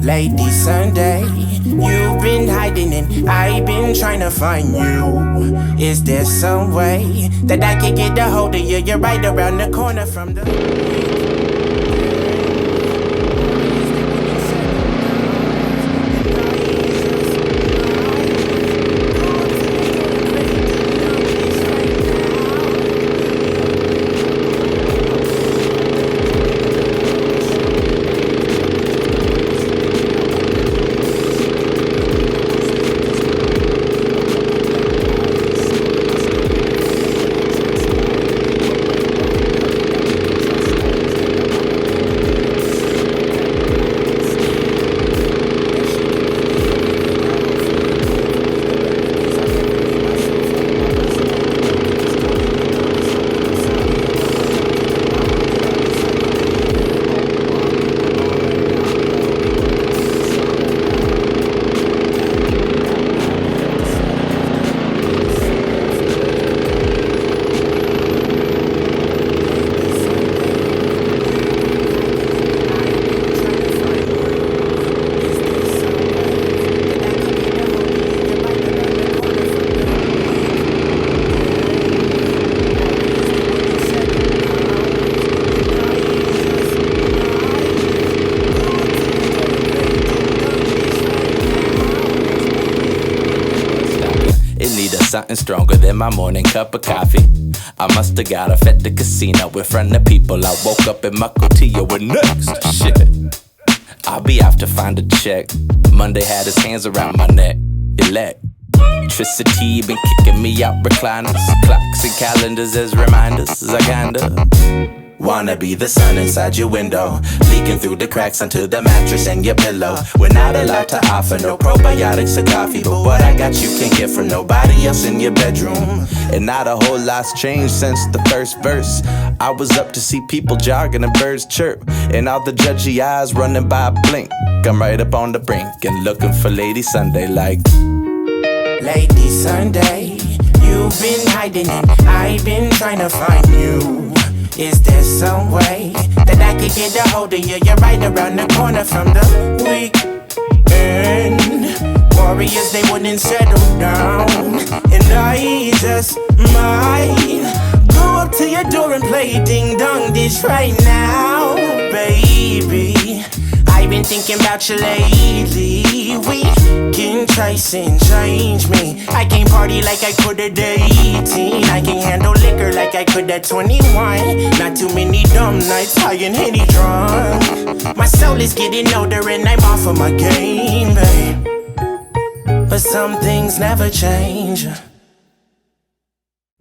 Lady Sunday, you've been hiding and I've been trying to find you. Is there some way that I can get a hold of you? You're right around the corner from the... Something stronger than my morning cup of coffee. I musta got off at the casino in front of people. I woke up in my cotilla with next shit. I'll be off to find a check. Monday had his hands around my neck. Electricity been kicking me out recliners. Clocks and calendars as reminders. I kinda wanna be the sun inside your window, leaking through the cracks onto the mattress and your pillow. We're not allowed to offer no probiotics or coffee, but what I got you can't get from nobody else in your bedroom. And not a whole lot's changed since the first verse. I was up to see people jogging and birds chirp, and all the judgy eyes running by blink. I'm right up on the brink and looking for Lady Sunday like Lady Sunday, you've been hiding and I've been trying to find you. Is there some way that I could get a hold of you? You're right around the corner from the weekend. Warriors, they wouldn't settle down, and I just might go up to your door and play ding dong dish right now, baby. I've been thinking about you lately. We can trace and change me. I can't party like I could at 18. I can handle liquor like I could at 21. Not too many dumb nights high and hitty drunk. My soul is getting older and I'm off of my game, babe. But some things never change.